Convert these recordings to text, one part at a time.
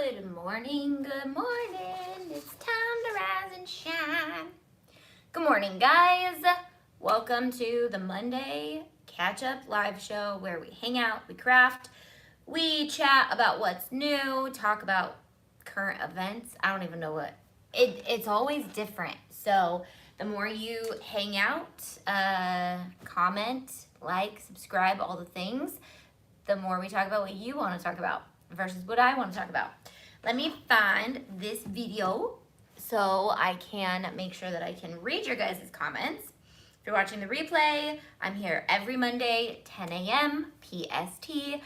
Good morning, it's time to rise and shine. Good morning, guys. Welcome to the Monday catch-up live show where we hang out, we craft, we chat about what's new, talk about current events. I don't even know what. It's always different. So the more you hang out, comment, like, subscribe, all the things, the more we talk about what you want to talk about versus what I want to talk about. Let me find this video so I can make sure that I can read your guys' comments. If you're watching the replay, I'm here every Monday, 10 a.m. PST,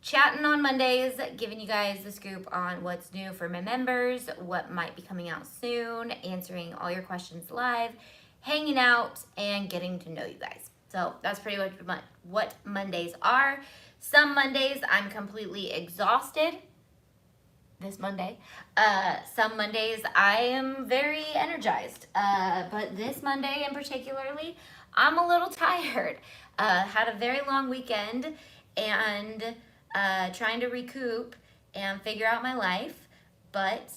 chatting on Mondays, giving you guys the scoop on what's new for my members, what might be coming out soon, answering all your questions live, hanging out, and getting to know you guys. So that's pretty much what Mondays are. Some Mondays I'm completely exhausted. This Monday. Some Mondays I am very energized. But this Monday in particularly, I'm a little tired. Had a very long weekend and trying to recoup and figure out my life, but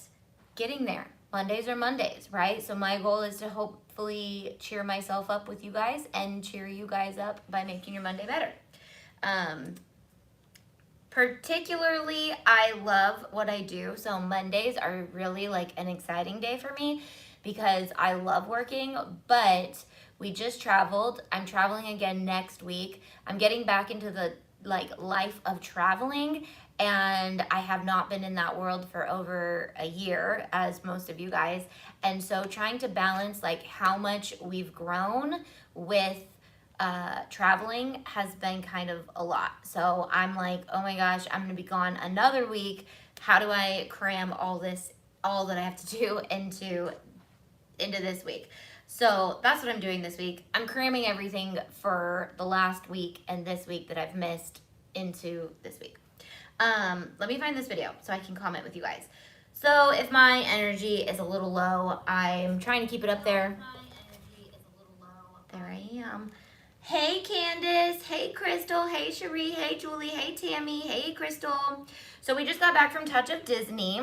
getting there. Mondays are Mondays, right? So my goal is to hopefully cheer myself up with you guys and cheer you guys up by making your Monday better. Particularly, I love what I do. So Mondays are really like an exciting day for me because I love working, but we just traveled. I'm traveling again next week. I'm getting back into the life of traveling, and I have not been in that world for over a year, as most of you guys. And so trying to balance like how much we've grown with traveling has been kind of a lot. So I'm like, oh my gosh, I'm gonna be gone another week. How do I cram all that I have to do into this week? So that's what I'm doing this week. I'm cramming everything for the last week and this week that I've missed into this week. Let me find this video so I can comment with you guys. So if my energy is a little low, I'm trying to keep it up there. There I am. Hey Candace, hey Crystal, hey Cherie, hey Julie, hey Tammy, hey Crystal. So we just got back from Touch of Disney.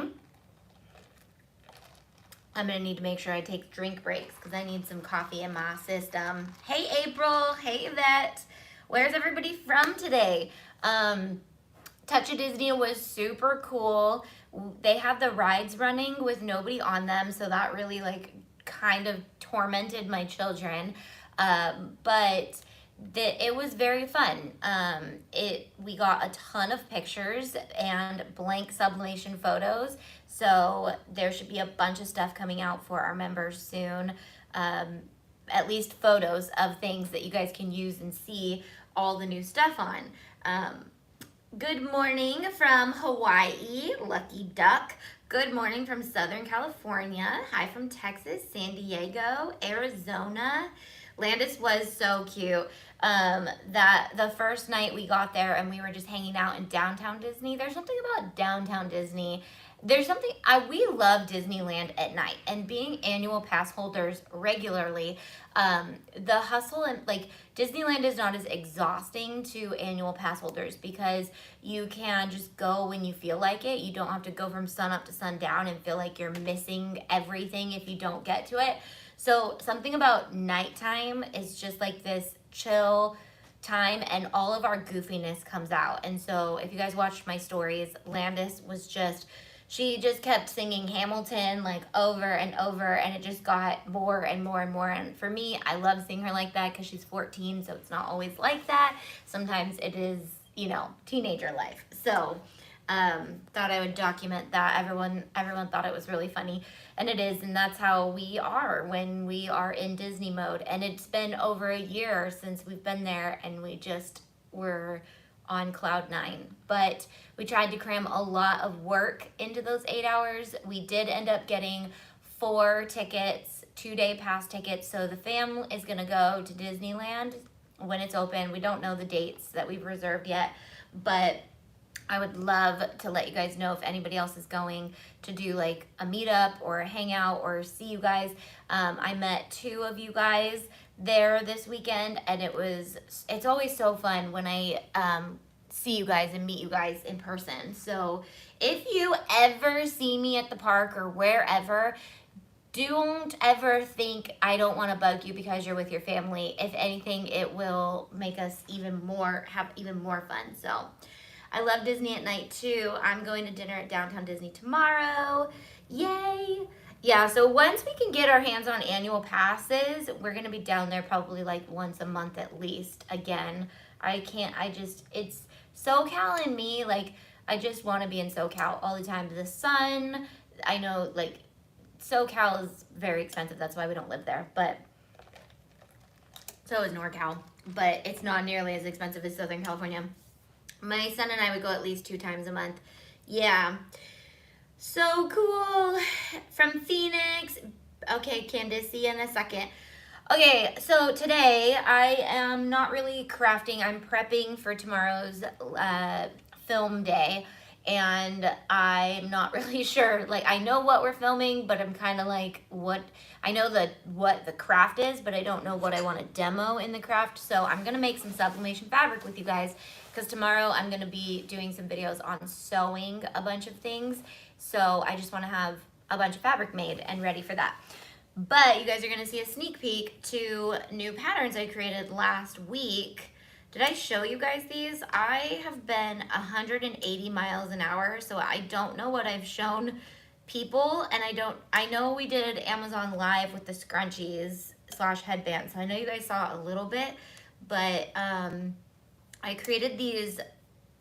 I'm gonna need to make sure I take drink breaks because I need some coffee in my system. Hey April, hey Yvette. Where's everybody from today? Touch of Disney was super cool. They had the rides running with nobody on them, so that really kind of tormented my children. But it was very fun. We got a ton of pictures and blank sublimation photos, so there should be a bunch of stuff coming out for our members soon. At least photos of things that you guys can use and see all the new stuff on. Good morning from Hawaii, Lucky Duck. Good morning from Southern California. Hi from Texas, San Diego, Arizona. Landis was so cute. That the first night we got there and we were just hanging out in downtown Disney. There's something about downtown Disney. There's something, we love Disneyland at night, and being annual pass holders regularly, the hustle and Disneyland is not as exhausting to annual pass holders because you can just go when you feel like it. You don't have to go from sun up to sundown and feel like you're missing everything if you don't get to it. So something about nighttime is just like this chill time, and all of our goofiness comes out. And so if you guys watched my stories, Landis was she just kept singing Hamilton over and over, and it just got more and more and more. And for me, I love seeing her like that because she's 14, so it's not always like that. Sometimes it is, teenager life. So thought I would document that. Everyone thought it was really funny, and it is, and that's how we are when we are in Disney mode. And it's been over a year since we've been there, and we just were on cloud 9. But we tried to cram a lot of work into those 8 hours. We did end up getting 4 tickets, 2-day pass tickets. So the fam is gonna go to Disneyland when it's open. We don't know the dates that we've reserved yet, but I would love to let you guys know if anybody else is going to do a meetup or a hangout or see you guys. I met 2 of you guys there this weekend, and it's always so fun when I see you guys and meet you guys in person. So if you ever see me at the park or wherever, don't ever think I don't want to bug you because you're with your family. If anything, it will make us have even more fun. So I love Disney at night too. I'm going to dinner at Downtown Disney tomorrow. Yay! Yeah, so once we can get our hands on annual passes, we're going to be down there probably like once a month at least. Again, it's SoCal and me, like, I just want to be in SoCal all the time. The sun, I know, like, SoCal is very expensive. That's why we don't live there. But so is NorCal. But it's not nearly as expensive as Southern California. My son and I would go at least 2 times a month. Yeah. So cool. From Phoenix. Okay, Candace, see you in a second. Okay, so today I am not really crafting. I'm prepping for tomorrow's film day. And I'm not really sure. Like, I know what we're filming, but I'm kind of like, what the craft is, but I don't know what I want to demo in the craft. So I'm going to make some sublimation fabric with you guys, because tomorrow I'm going to be doing some videos on sewing a bunch of things. So I just want to have a bunch of fabric made and ready for that. But you guys are going to see a sneak peek to new patterns I created last week. Did I show you guys these? I have been 180 miles an hour, so I don't know what I've shown people, and I know we did Amazon Live with the scrunchies / headbands, so I know you guys saw a little bit, but I created these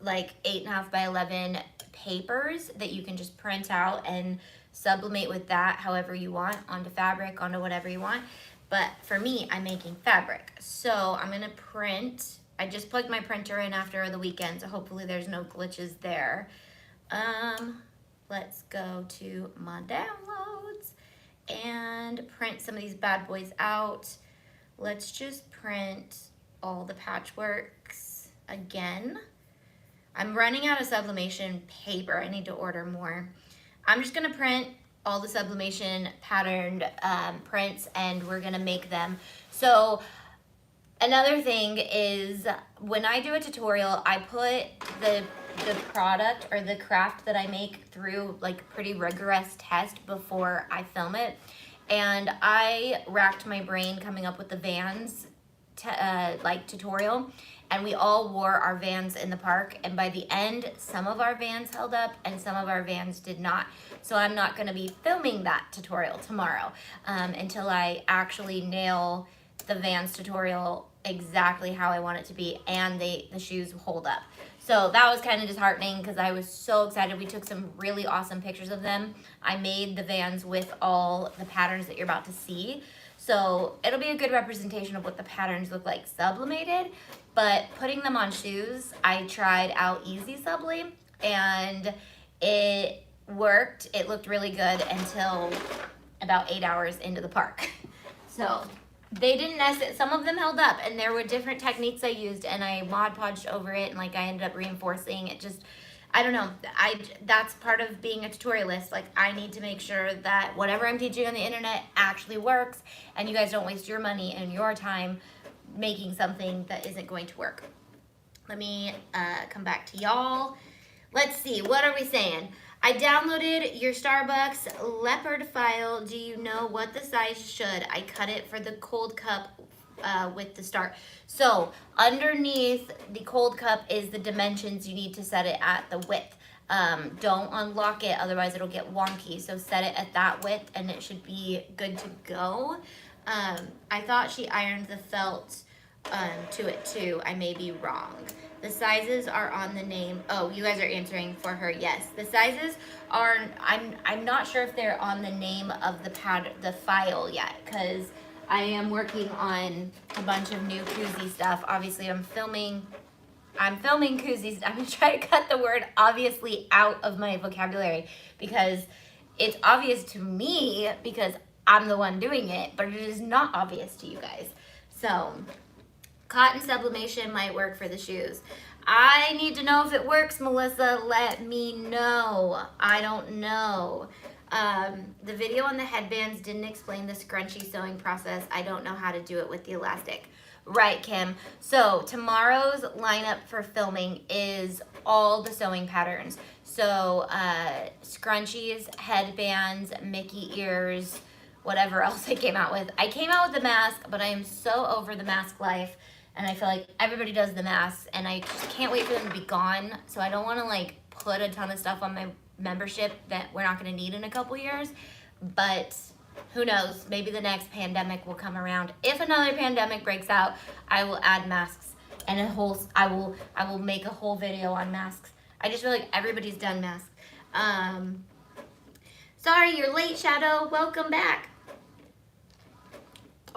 like 8.5 by 11 papers that you can just print out and sublimate with that however you want, onto fabric, onto whatever you want. But for me, I'm making fabric, so I'm gonna print. I just plugged my printer in after the weekend, so hopefully there's no glitches there. Let's go to my downloads and print some of these bad boys out. Let's just print all the patchworks again. I'm running out of sublimation paper. I need to order more. I'm just gonna print all the sublimation patterned prints, and we're gonna make them. So another thing is, when I do a tutorial, I put the product or the craft that I make through like pretty rigorous test before I film it. And I racked my brain coming up with the Vans tutorial, and we all wore our Vans in the park, and by the end some of our Vans held up and some of our Vans did not. So I'm not going to be filming that tutorial tomorrow until I actually nail the Vans tutorial exactly how I want it to be, and the shoes hold up. So that was kind of disheartening because I was so excited. We took some really awesome pictures of them. I made the Vans with all the patterns that you're about to see. So it'll be a good representation of what the patterns look like sublimated. But putting them on shoes, I tried out Easy Sublim, and it worked. It looked really good until about 8 hours into the park. So they didn't necessarily, some of them held up, and there were different techniques I used, and I Mod Podged over it, and like I ended up reinforcing it. Just, I don't know, that's part of being a tutorialist. Like, I need to make sure that whatever I'm teaching on the internet actually works, and you guys don't waste your money and your time making something that isn't going to work. Let me come back to y'all. Let's see, what are we saying? I downloaded your Starbucks leopard file. Do you know what the size should? I cut it for the cold cup with the star. So underneath the cold cup is the dimensions. You need to set it at the width. Don't unlock it, otherwise it'll get wonky. So set it at that width and it should be good to go. I thought she ironed the felt to it too. I may be wrong. The sizes are on the name. Oh, you guys are answering for her. Yes, the sizes are. I'm not sure if they're on the name of the file yet, because I am working on a bunch of new koozie stuff. Obviously, I'm filming koozies. I'm gonna try to cut the word obviously out of my vocabulary, because it's obvious to me because I'm the one doing it, but it is not obvious to you guys. So cotton sublimation might work for the shoes. I need to know if it works, Melissa. Let me know. I don't know. The video on the headbands didn't explain the scrunchy sewing process. I don't know how to do it with the elastic. Right, Kim. So tomorrow's lineup for filming is all the sewing patterns. So scrunchies, headbands, Mickey ears, whatever else I came out with. I came out with the mask, but I am so over the mask life. And I feel like everybody does the masks, and I just can't wait for them to be gone. So I don't want to like put a ton of stuff on my membership that we're not going to need in a couple years. But who knows? Maybe the next pandemic will come around. If another pandemic breaks out, I will add masks and I will make a whole video on masks. I just feel like everybody's done masks. Sorry, you're late, Shadow. Welcome back.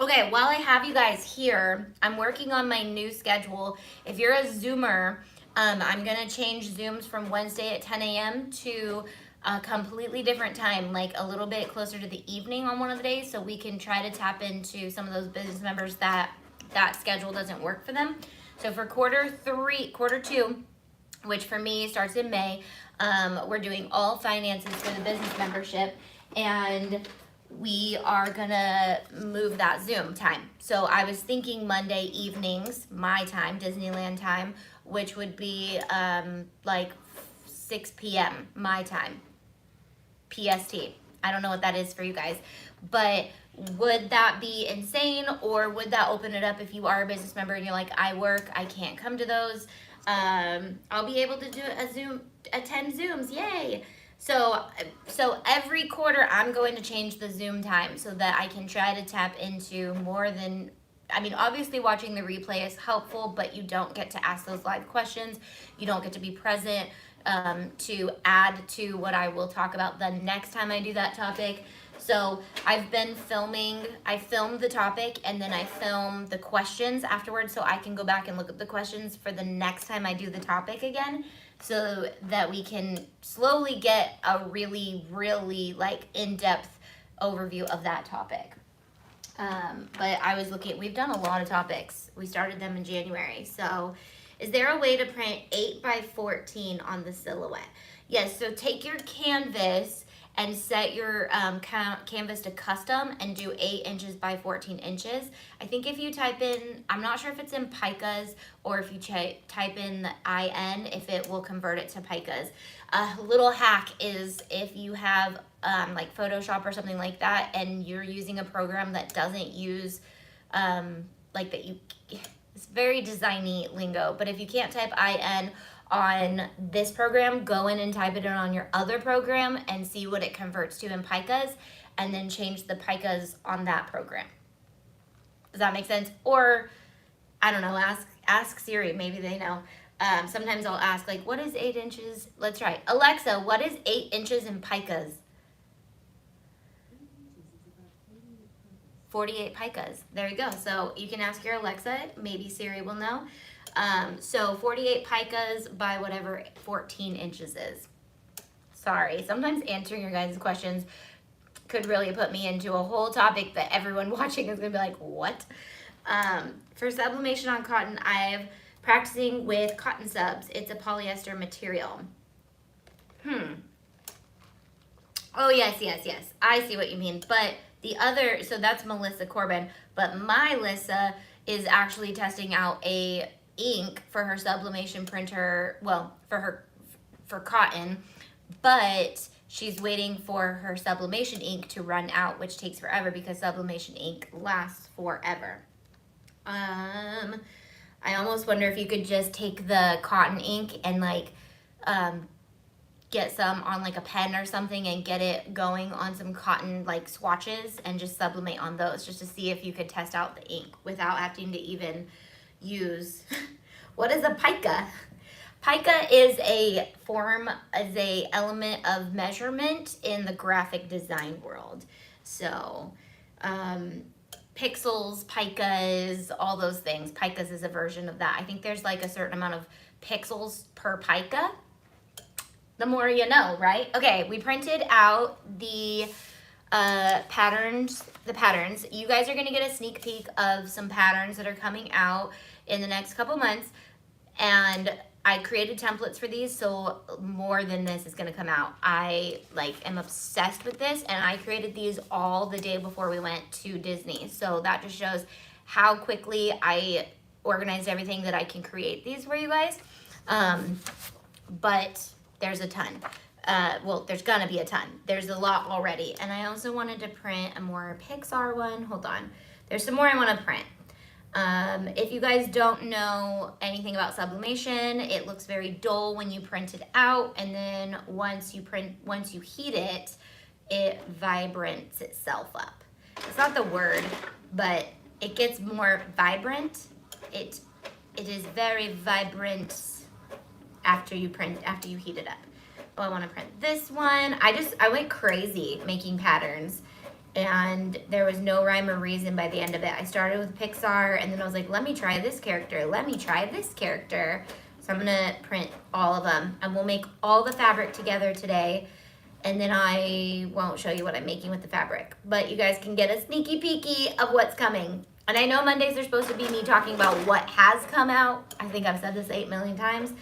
Okay, while I have you guys here, I'm working on my new schedule. If you're a Zoomer, I'm gonna change Zooms from Wednesday at 10 a.m. to a completely different time, like a little bit closer to the evening on one of the days, so we can try to tap into some of those business members that schedule doesn't work for them. So for quarter two, which for me starts in May, we're doing all finances for the business membership, and we are gonna move that Zoom time. So I was thinking Monday evenings, my time, Disneyland time, which would be like 6 p.m. my time, PST. I don't know what that is for you guys, but would that be insane, or would that open it up if you are a business member and you're like, I work, I can't come to those? I'll be able to do attend Zooms, yay! So every quarter I'm going to change the Zoom time so that I can try to tap into more than, I mean, obviously watching the replay is helpful, but you don't get to ask those live questions. You don't get to be present to add to what I will talk about the next time I do that topic. So I've been filming, I filmed the topic and then I film the questions afterwards so I can go back and look at the questions for the next time I do the topic again, so that we can slowly get a really, really like in-depth overview of that topic. But I was looking, we've done a lot of topics. We started them in January. So is there a way to print 8 by 14 on the silhouette? Yes, so take your canvas and set your canvas to custom and do 8 inches by 14 inches. I think if you type in, I'm not sure if it's in picas or if you type in the IN, if it will convert it to picas. A little hack is if you have like Photoshop or something like that and you're using a program that doesn't use, it's very designy lingo, but if you can't type IN on this program, go in and type it in on your other program and see what it converts to in picas, and then change the picas on that program. Does that make sense? Or, I don't know, ask Siri, maybe they know. Sometimes I'll ask, like, what is 8 inches? Let's try. Alexa, what is 8 inches in picas? 48 picas. There you go. So you can ask your Alexa, maybe Siri will know. So 48 picas by whatever 14 inches is. Sorry, sometimes answering your guys' questions could really put me into a whole topic that everyone watching is gonna be like, what? For sublimation on cotton, I'm practicing with cotton subs. It's a polyester material. Oh, yes. I see what you mean. But the other, so that's Melissa Corbin, but my Lissa is actually testing out a ink for her sublimation printer, well, for cotton, but she's waiting for her sublimation ink to run out, which takes forever because sublimation ink lasts forever. I almost wonder if you could just take the cotton ink and like get some on like a pen or something and get it going on some cotton like swatches and just sublimate on those, just to see if you could test out the ink without having to even use. What is a pica? Pica is a element of measurement in the graphic design world. So pixels, picas, all those things. Picas is a version of that. I think there's like a certain amount of pixels per pica. The more you know, right? Okay, we printed out the patterns. You guys are gonna get a sneak peek of some patterns that are coming out in the next couple months. And I created templates for these, so more than this is gonna come out. I am obsessed with this, and I created these all the day before we went to Disney. So that just shows how quickly I organized everything that I can create these for you guys. But there's a ton. Well, there's gonna be a ton. There's a lot already. And I also wanted to print a more Pixar one. Hold on. There's some more I want to print. If you guys don't know anything about sublimation, it looks very dull when you print it out, and then once you heat it, it vibrants itself up. It's not the word, but it gets more vibrant. It is very vibrant after you heat it up. Oh, I want to print this one. I went crazy making patterns, and there was no rhyme or reason by the end of it. I started with Pixar, and then I was like, let me try this character. Let me try this character. So I'm gonna print all of them, and we'll make all the fabric together today, and then I won't show you what I'm making with the fabric, but you guys can get a sneaky peeky of what's coming. And I know Mondays are supposed to be me talking about what has come out. I think I've said this 8 million times,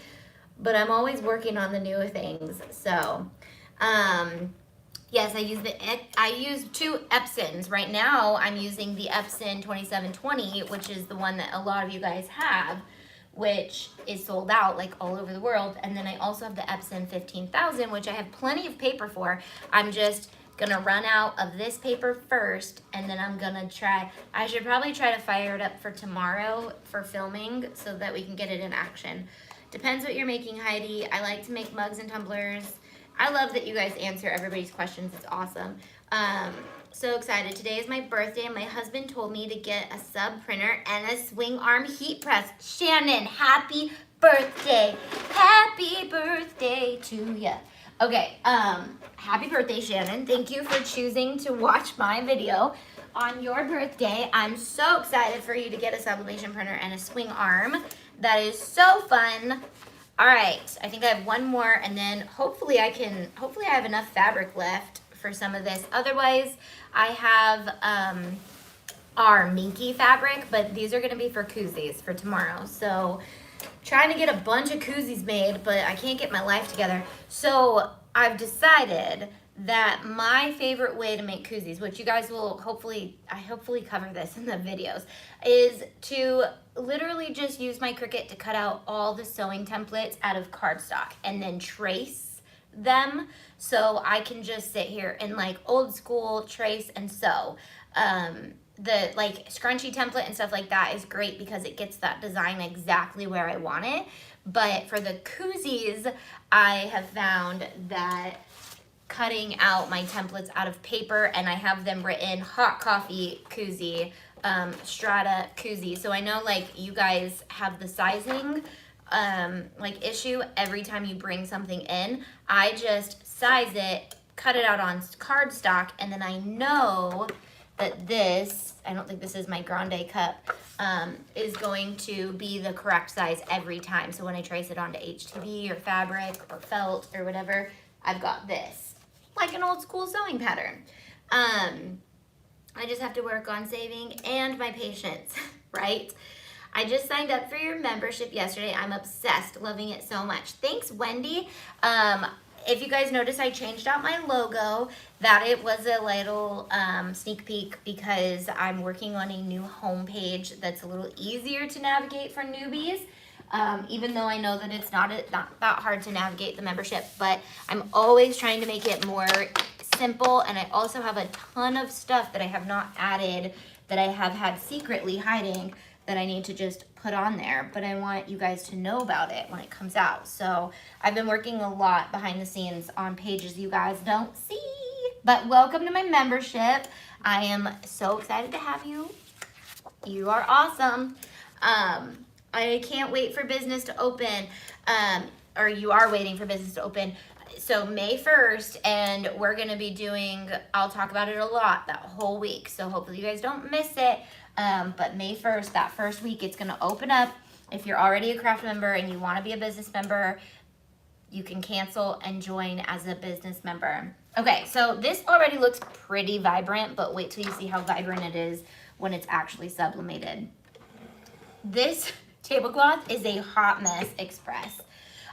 but I'm always working on the newer things. So, yes, I use 2 Epsons. Right now, I'm using the Epson 2720, which is the one that a lot of you guys have, which is sold out like all over the world. And then I also have the Epson 15,000, which I have plenty of paper for. I'm just gonna run out of this paper first, and then I'm gonna I should probably try to fire it up for tomorrow for filming so that we can get it in action. Depends what you're making, Heidi. I like to make mugs and tumblers. I love that you guys answer everybody's questions. It's awesome. So excited. Today is my birthday, and my husband told me to get a sub printer and a swing arm heat press. Shannon, happy birthday. Happy birthday to ya. Okay, happy birthday, Shannon. Thank you for choosing to watch my video on your birthday. I'm so excited for you to get a sublimation printer and a swing arm. That is so fun. All right, I think I have one more, and then hopefully I have enough fabric left for some of this. Otherwise, I have our Minky fabric, but these are gonna be for koozies for tomorrow. So trying to get a bunch of koozies made, but I can't get my life together. So I've decided that my favorite way to make koozies, which you guys will hopefully cover this in the videos, is to literally just use my Cricut to cut out all the sewing templates out of cardstock and then trace them, so I can just sit here and like old school trace and sew. The like scrunchy template and stuff like that is great because it gets that design exactly where I want it. But for the koozies, I have found that cutting out my templates out of paper, and I have them written hot coffee koozie, strata koozie. So I know like you guys have the sizing like issue every time you bring something in. I just size it, cut it out on cardstock, and then I know that this, I don't think this is my grande cup, is going to be the correct size every time. So when I trace it onto HTV or fabric or felt or whatever, I've got this, like an old school sewing pattern. I just have to work on saving and my patience, right? I just signed up for your membership yesterday. I'm obsessed, loving it so much. Thanks, Wendy. If you guys notice, I changed out my logo. That it was a little sneak peek because I'm working on a new homepage that's a little easier to navigate for newbies. Even though I know that it's not that hard to navigate the membership, but I'm always trying to make it more simple. And I also have a ton of stuff that I have not added that I have had secretly hiding that I need to just put on there, but I want you guys to know about it when it comes out. So I've been working a lot behind the scenes on pages you guys don't see. But welcome to my membership. I am so excited to have you. You are awesome. I can't wait for business to open, or you are waiting for business to open. So May 1st, and we're gonna be doing, I'll talk about it a lot that whole week. So hopefully you guys don't miss it. But May 1st, that first week, it's gonna open up. If you're already a craft member and you wanna be a business member, you can cancel and join as a business member. Okay, so this already looks pretty vibrant, but wait till you see how vibrant it is when it's actually sublimated. This tablecloth is a hot mess express.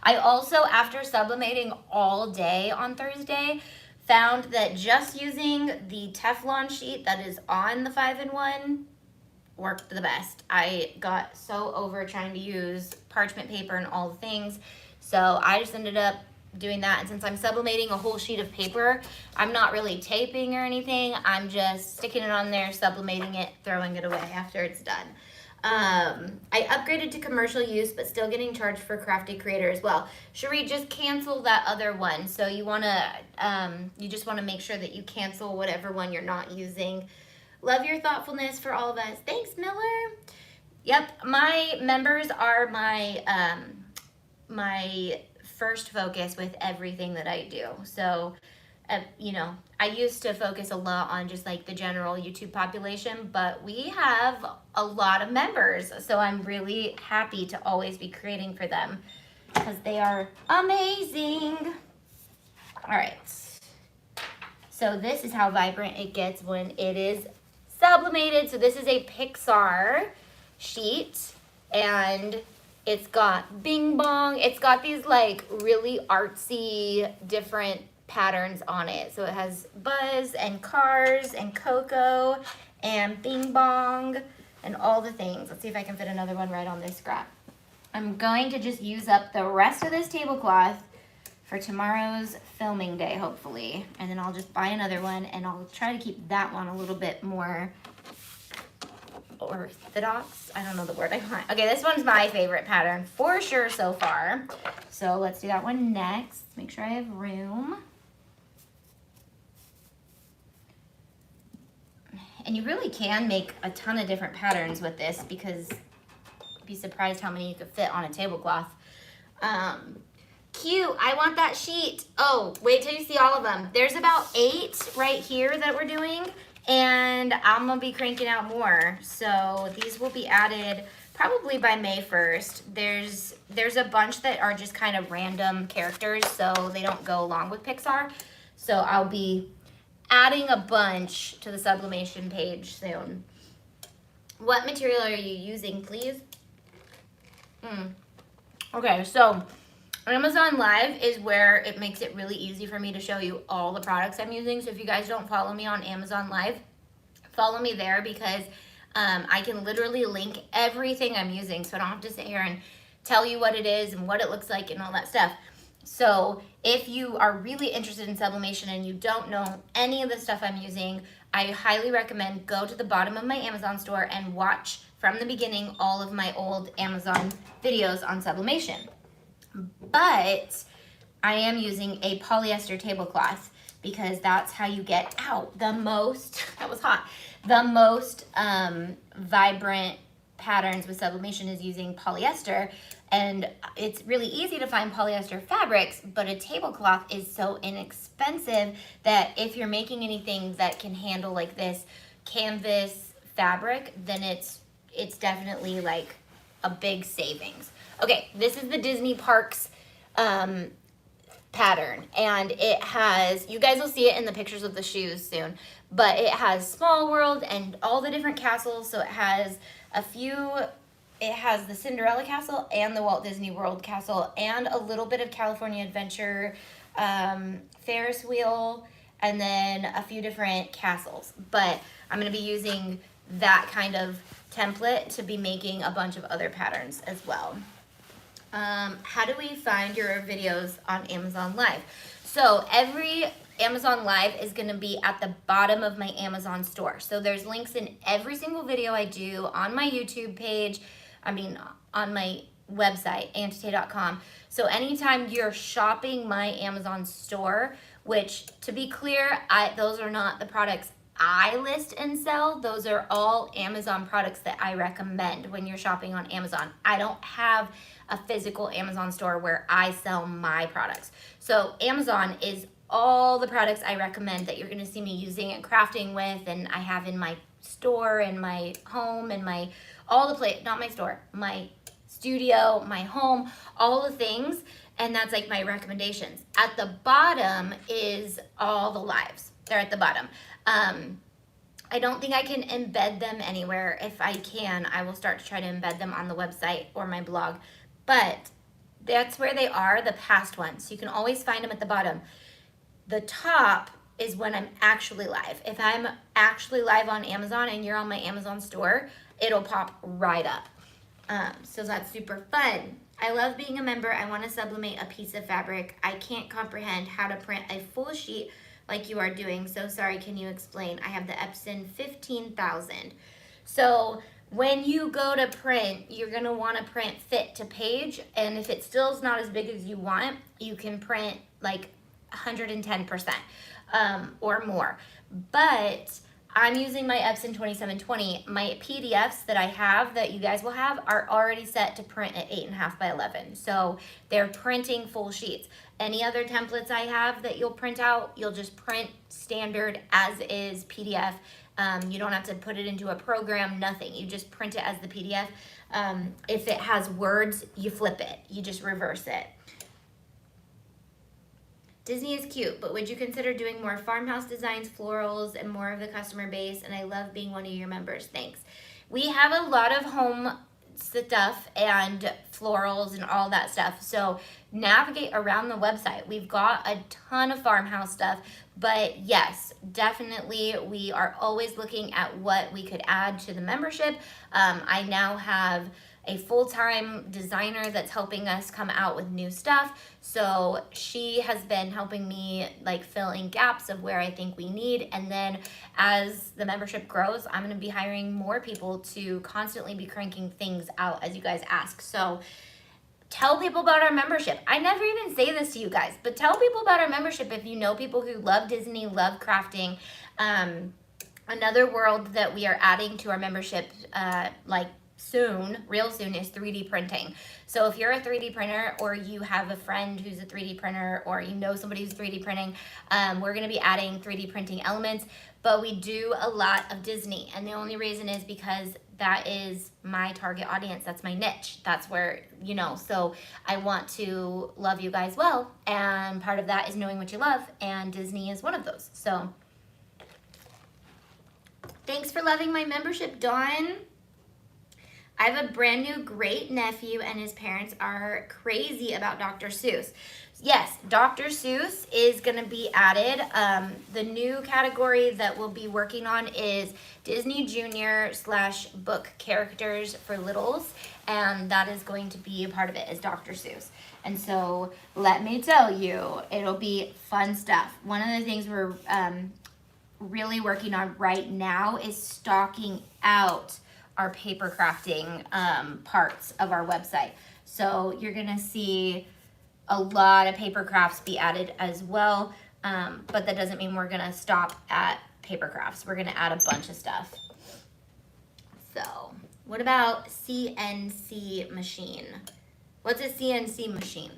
I also, after sublimating all day on Thursday, found that just using the Teflon sheet that is on the 5-in-1 worked the best. I got so over trying to use parchment paper and all the things, so I just ended up doing that. And since I'm sublimating a whole sheet of paper, I'm not really taping or anything. I'm just sticking it on there, sublimating it, throwing it away after it's done. I upgraded to commercial use, but still getting charged for Crafty Creator as well. Cherie, just cancel that other one. So you you just wanna make sure that you cancel whatever one you're not using. Love your thoughtfulness for all of us. Thanks, Miller. Yep, my members are my my first focus with everything that I do. So, you know, I used to focus a lot on just like the general YouTube population, but we have a lot of members. So I'm really happy to always be creating for them because they are amazing. All right. So this is how vibrant it gets when it is sublimated. So this is a Pixar sheet, and it's got Bing Bong. It's got these like really artsy different patterns on it. So it has Buzz and Cars and Coco and Bing Bong and all the things. Let's see if I can fit another one right on this scrap. I'm going to just use up the rest of this tablecloth for tomorrow's filming day, hopefully. And then I'll just buy another one, and I'll try to keep that one a little bit more orthodox. I don't know the word I want. Okay, this one's my favorite pattern for sure so far. So let's do that one next. Make sure I have room. And you really can make a ton of different patterns with this, because you'd be surprised how many you could fit on a tablecloth. Cute, I want that sheet. Oh, wait till you see all of them. There's about 8 right here that we're doing, and I'm gonna be cranking out more. So these will be added probably by May 1st. There's a bunch that are just kind of random characters, so they don't go along with Pixar. So I'll be adding a bunch to the sublimation page soon. What material are you using, please? Okay, so Amazon Live is where it makes it really easy for me to show you all the products I'm using. So if you guys don't follow me on Amazon Live, follow me there, because I can literally link everything I'm using, so I don't have to sit here and tell you what it is and what it looks like and all that stuff. So if you are really interested in sublimation and you don't know any of the stuff I'm using, I highly recommend go to the bottom of my Amazon store and watch from the beginning all of my old Amazon videos on sublimation. But I am using a polyester tablecloth, because that's how you get out the most, that was hot, the most vibrant patterns with sublimation is using polyester. And it's really easy to find polyester fabrics, but a tablecloth is so inexpensive that if you're making anything that can handle like this canvas fabric, then it's definitely like a big savings. Okay, this is the Disney Parks pattern, and it has, you guys will see it in the pictures of the shoes soon, but it has Small World and all the different castles. So it has it has the Cinderella Castle and the Walt Disney World Castle and a little bit of California Adventure Ferris wheel, and then a few different castles. But I'm going to be using that kind of template to be making a bunch of other patterns as well. How do we find your videos on Amazon Live? So every Amazon Live is going to be at the bottom of my Amazon store. So there's links in every single video I do on my YouTube page, on my website, auntie.com. So anytime you're shopping my Amazon store, which, to be clear, those are not the products I list and sell. Those are all Amazon products that I recommend when you're shopping on Amazon. I don't have a physical Amazon store where I sell my products. So Amazon is all the products I recommend that you're going to see me using and crafting with, and I have in my store and my home and my not my store, my studio, my home, all the things. And that's like my recommendations. At the bottom is all the lives. They're at the bottom. I don't think I can embed them anywhere. If I can, I will start to try to embed them on the website or my blog. But that's where they are, the past ones. So you can always find them at the bottom. The top is when I'm actually live. If I'm actually live on Amazon and you're on my Amazon store, it'll pop right up. So that's super fun. I love being a member. I want to sublimate a piece of fabric. I can't comprehend how to print a full sheet like you are doing. So sorry, can you explain? I have the Epson 15,000. So when you go to print, you're going to want to print fit to page. And if it still is not as big as you want, you can print like 110% or more. But I'm using my Epson 2720. My PDFs that I have that you guys will have are already set to print at 8.5 by 11. So they're printing full sheets. Any other templates I have that you'll print out, you'll just print standard as is PDF. You don't have to put it into a program, nothing. You just print it as the PDF. If it has words, you flip it. You just reverse it. Disney is cute, but would you consider doing more farmhouse designs, florals, and more of the customer base? And I love being one of your members. Thanks. We have a lot of home stuff and florals and all that stuff. So navigate around the website. We've got a ton of farmhouse stuff, but yes, definitely we are always looking at what we could add to the membership. I now have a full-time designer that's helping us come out with new stuff. So she has been helping me like fill in gaps of where I think we need. And then as the membership grows, I'm gonna be hiring more people to constantly be cranking things out as you guys ask. So tell people about our membership. I never even say this to you guys, but tell people about our membership if you know people who love Disney, love crafting. Another world that we are adding to our membership, real soon, is 3D printing. So if you're a 3D printer or you have a friend who's a 3D printer or you know somebody who's 3D printing, we're going to be adding 3D printing elements, but we do a lot of Disney. And the only reason is because that is my target audience. That's my niche. That's where, so I want to love you guys well. And part of that is knowing what you love. And Disney is one of those. So thanks for loving my membership, Dawn. I have a brand new great nephew and his parents are crazy about Dr. Seuss. Yes, Dr. Seuss is going to be added. The new category that we'll be working on is Disney Junior / book characters for littles. And that is going to be a part of it, is Dr. Seuss. And so let me tell you, it'll be fun stuff. One of the things we're really working on right now is stocking out our paper crafting parts of our website. So you're gonna see a lot of paper crafts be added as well, but that doesn't mean we're gonna stop at paper crafts. We're gonna add a bunch of stuff. So what about CNC machine? What's a CNC machine?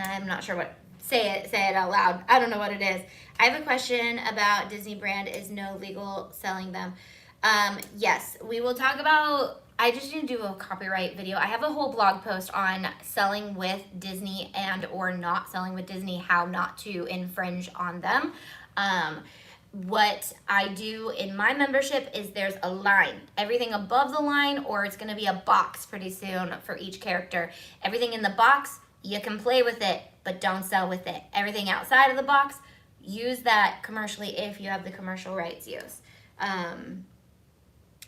I'm not sure what, say it out loud. I don't know what it is. I have a question about Disney brand. Is no legal selling them? Yes, we will talk about, I just need to do a copyright video. I have a whole blog post on selling with Disney and or not selling with Disney, how not to infringe on them. What I do in my membership is there's a line. Everything above the line, or it's gonna be a box pretty soon for each character. Everything in the box, you can play with it, but don't sell with it. Everything outside of the box, use that commercially if you have the commercial rights use.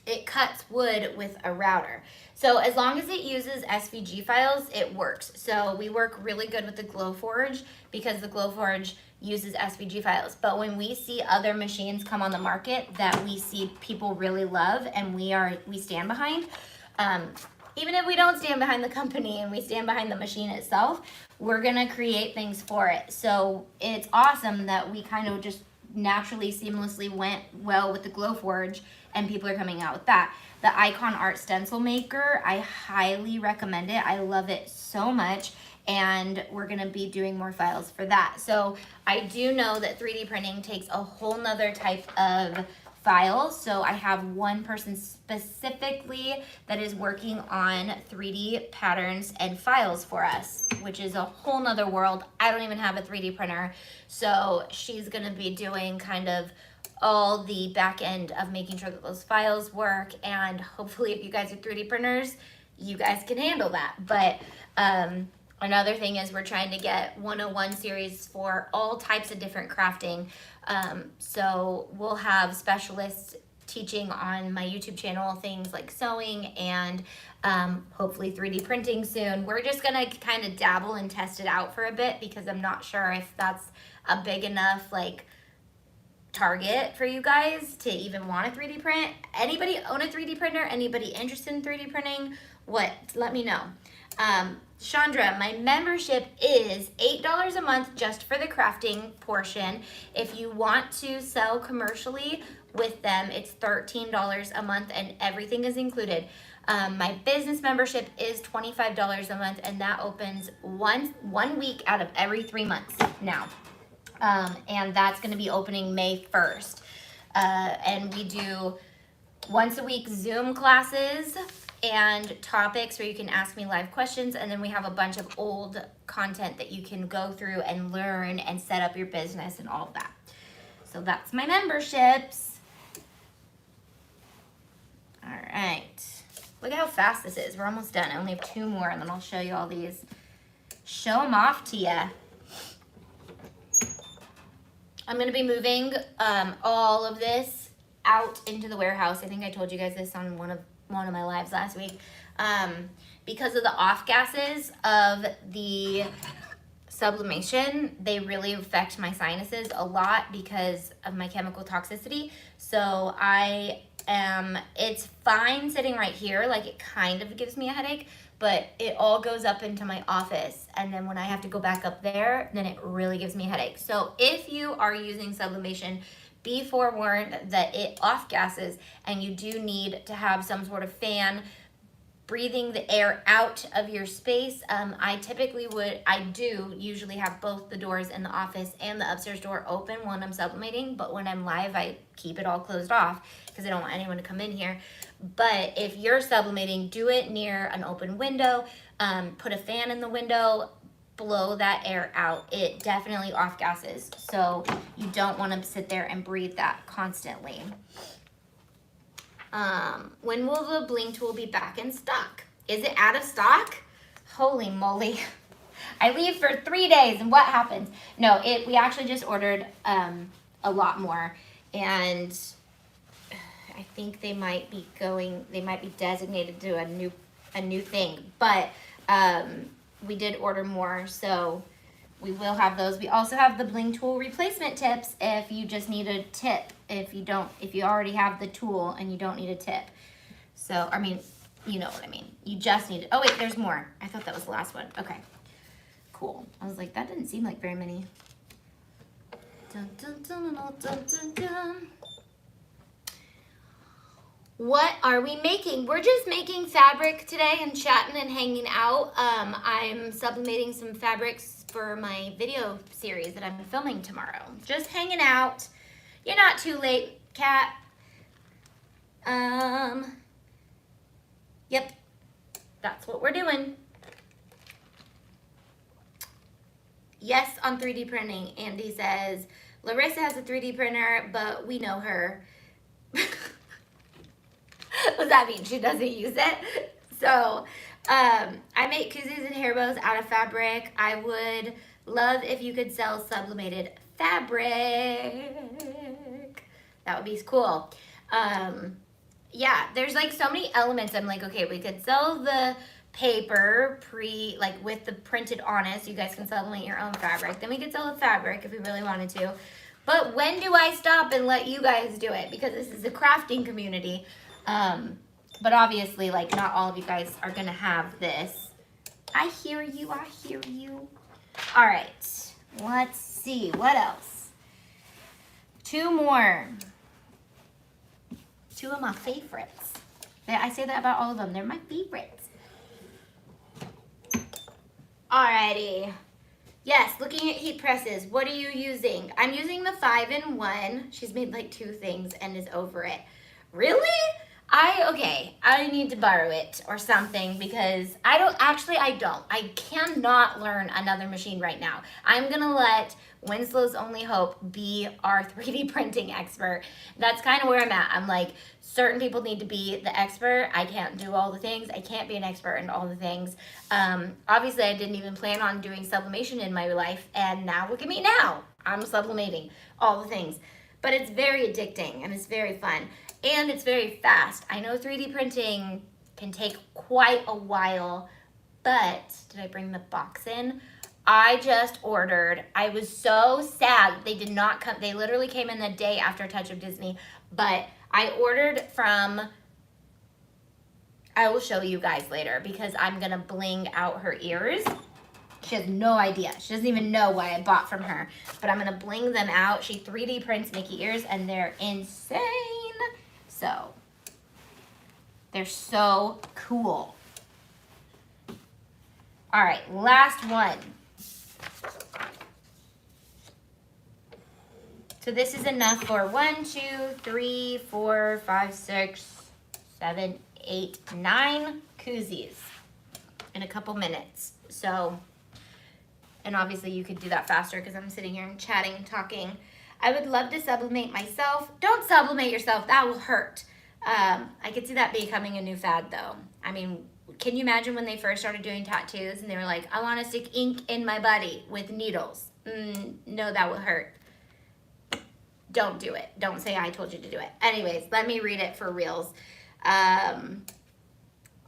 It cuts wood with a router. So as long as it uses SVG files, it works. So we work really good with the Glowforge because the Glowforge uses SVG files. But when we see other machines come on the market that we see people really love and we stand behind, even if we don't stand behind the company and we stand behind the machine itself, we're gonna create things for it. So it's awesome that we kind of just naturally, seamlessly went well with the Glowforge and people are coming out with that. The Icon Art Stencil Maker, I highly recommend it. I love it so much, and we're gonna be doing more files for that. So I do know that 3D printing takes a whole nother type of files. So I have one person specifically that is working on 3D patterns and files for us, which is a whole nother world. I don't even have a 3D printer. So she's gonna be doing kind of all the back end of making sure that those files work. And hopefully if you guys are 3D printers, you guys can handle that. But Another thing is we're trying to get 101 series for all types of different crafting. So we'll have specialists teaching on my YouTube channel things like sewing and hopefully 3D printing soon. We're just gonna kind of dabble and test it out for a bit because I'm not sure if that's a big enough like target for you guys to even want a 3D print. Anybody own a 3D printer? Anybody interested in 3D printing? What? Let me know. Chandra, my membership is $8 a month just for the crafting portion. If you want to sell commercially with them, it's $13 a month and everything is included. My business membership is $25 a month and that opens one week out of every 3 months now. And that's going to be opening May 1st. And we do once a week Zoom classes and topics where you can ask me live questions, and then we have a bunch of old content that you can go through and learn and set up your business and all of that. So that's my memberships. All right, look at how fast this is. We're almost done. I only have 2 more and then I'll show you all these. Show them off to you. I'm gonna be moving all of this out into the warehouse. I think I told you guys this on one of my lives last week. Because of the off gases of the sublimation, they really affect my sinuses a lot because of my chemical toxicity. So it's fine sitting right here, like it kind of gives me a headache, but it all goes up into my office. And then when I have to go back up there, then it really gives me a headache. So if you are using sublimation, be forewarned that it off gases and you do need to have some sort of fan breathing the air out of your space. I do usually have both the doors in the office and the upstairs door open when I'm sublimating, but when I'm live, I keep it all closed off because I don't want anyone to come in here. But if you're sublimating, do it near an open window, put a fan in the window, blow that air out. It definitely off gases, so you don't want to sit there and breathe that constantly. When will the bling tool be back in stock? Is it out of stock? Holy moly. I leave for 3 days and what happens? No, we actually just ordered a lot more, and I think they might be designated to a new thing, but we did order more, so we will have those. We also have the bling tool replacement tips if you just need a tip. If you already have the tool and you don't need a tip. So, I mean, you know what I mean. You just need it. Oh wait, there's more. I thought that was the last one. Okay, cool. I was like, that didn't seem like very many. Dun, dun, dun, dun, dun, dun, dun. What are we making? We're just making fabric today and chatting and hanging out. I'm sublimating some fabrics for my video series that I'm filming tomorrow. Just hanging out. You're not too late, Kat. Yep, that's what we're doing. Yes, on 3D printing. Andy says, Larissa has a 3D printer, but we know her. What does that mean? She doesn't use it? So, I make koozies and hair bows out of fabric. I would love if you could sell sublimated fabric. That would be cool. Yeah, there's like so many elements. I'm like, okay, we could sell the paper with the printed on it, so you guys can sublimate your own fabric. Then we could sell the fabric if we really wanted to. But when do I stop and let you guys do it? Because this is a crafting community. But obviously, like, not all of you guys are gonna have this. I hear you, I hear you. All right, let's see, what else? 2 more. 2 of my favorites. I say that about all of them, they're my favorites. Alrighty. Yes, looking at heat presses, what are you using? I'm using the 5-in-1. She's made like 2 things and is over it. Really? I need to borrow it or something because I cannot learn another machine right now. I'm gonna let Winslow's only hope, be our 3D printing expert. That's kind of where I'm at. I'm like, certain people need to be the expert. I can't do all the things. I can't be an expert in all the things. Obviously, I didn't even plan on doing sublimation in my life, and now look at me now. I'm sublimating all the things. But it's very addicting, and it's very fun, and it's very fast. I know 3D printing can take quite a while, but did I bring the box in? I just ordered. I was so sad they did not come. They literally came in the day after Touch of Disney, but I ordered from, I will show you guys later because I'm gonna bling out her ears. She has no idea. She doesn't even know why I bought from her, but I'm gonna bling them out. She 3D prints Mickey ears and they're insane. So, they're so cool. All right, last one. So this is enough for 1, 2, 3, 4, 5, 6, 7, 8, 9 koozies in a couple minutes. So, and obviously you could do that faster because I'm sitting here and chatting and talking. I would love to sublimate myself. Don't sublimate yourself, that will hurt. I could see that becoming a new fad though. I mean, can you imagine when they first started doing tattoos and they were like, I want to stick ink in my body with needles? No, that will hurt. Don't do it. Don't say I told you to do it. Anyways, let me read it for reals.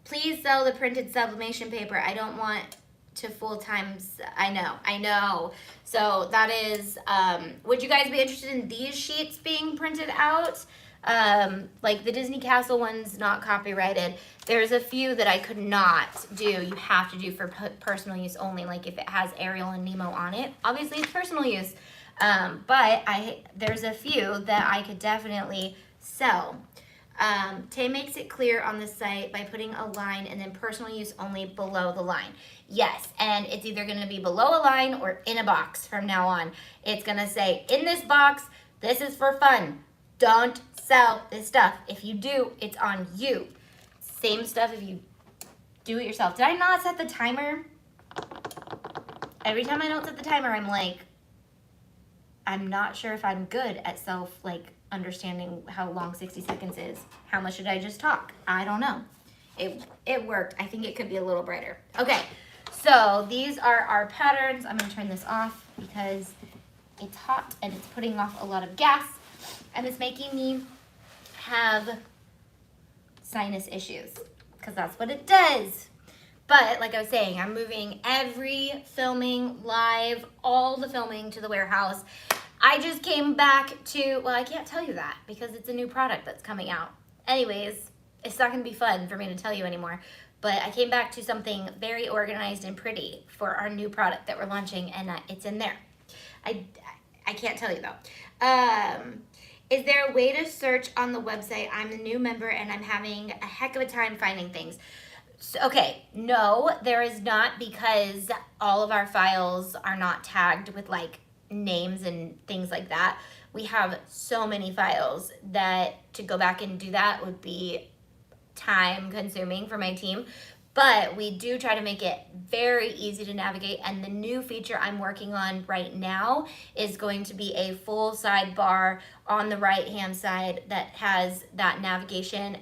Please sell the printed sublimation paper. I don't want to full-time. I know. So that is, would you guys be interested in these sheets being printed out? Like the Disney Castle one's not copyrighted. There's a few that I could not do. You have to do for personal use only, like if it has Ariel and Nemo on it. Obviously it's personal use. But there's a few that I could definitely sell. Tay makes it clear on the site by putting a line and then personal use only below the line. Yes, and it's either going to be below a line or in a box from now on. It's going to say, in this box, this is for fun. Don't sell this stuff. If you do, it's on you. Same stuff if you do it yourself. Did I not set the timer? Every time I don't set the timer, I'm like, I'm not sure if I'm good at understanding how long 60 seconds is. How much did I just talk? I don't know. It worked. I think it could be a little brighter. Okay, so these are our patterns. I'm gonna turn this off because it's hot and it's putting off a lot of gas and it's making me have sinus issues because that's what it does. But like I was saying, I'm moving every filming live, all the filming to the warehouse. I just came back to, well, I can't tell you that because it's a new product that's coming out. Anyways, it's not gonna be fun for me to tell you anymore. But I came back to something very organized and pretty for our new product that we're launching, and it's in there. I can't tell you though. Is there a way to search on the website? I'm a new member and I'm having a heck of a time finding things. So, okay, no, there is not because all of our files are not tagged with like names and things like that. We have so many files that to go back and do that would be time consuming for my team. But we do try to make it very easy to navigate, and the new feature I'm working on right now is going to be a full sidebar on the right-hand side that has that navigation.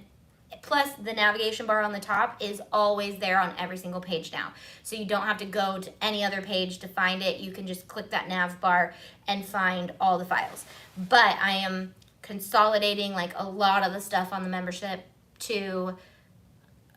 Plus, the navigation bar on the top is always there on every single page now. So you don't have to go to any other page to find it. You can just click that nav bar and find all the files. But I am consolidating like a lot of the stuff on the membership to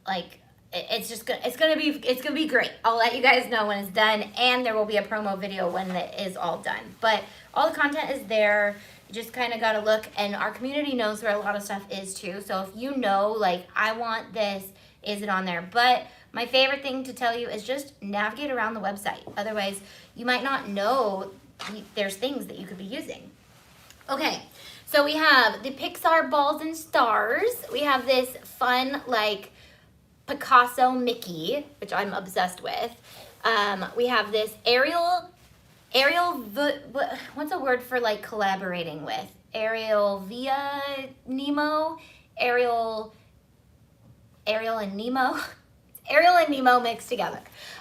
like, it's gonna be great. I'll let you guys know when it's done, and there will be a promo video when it is all done. But all the content is there. You just kind of got to look, and our community knows where a lot of stuff is too. So if you know, like, I want this, is it on there? But my favorite thing to tell you is just navigate around the website. Otherwise, you might not know there's things that you could be using. Okay, so we have the Pixar Balls and Stars. We have this fun, like, Picasso Mickey, which I'm obsessed with. We have this Ariel, what's a word for like collaborating with? Ariel via Nemo, Ariel and Nemo, Ariel and Nemo mixed together.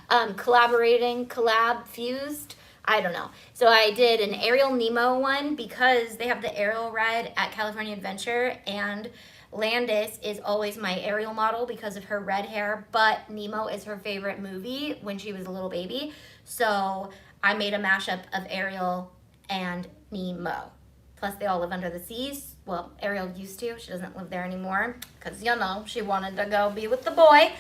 Collab fused. I don't know. So I did an Ariel Nemo one because they have the Ariel ride at California Adventure, and Landis is always my Ariel model because of her red hair, but Nemo is her favorite movie when she was a little baby. So I made a mashup of Ariel and Nemo. Plus they all live under the seas. Well, Ariel used to. She doesn't live there anymore because, you know, she wanted to go be with the boy.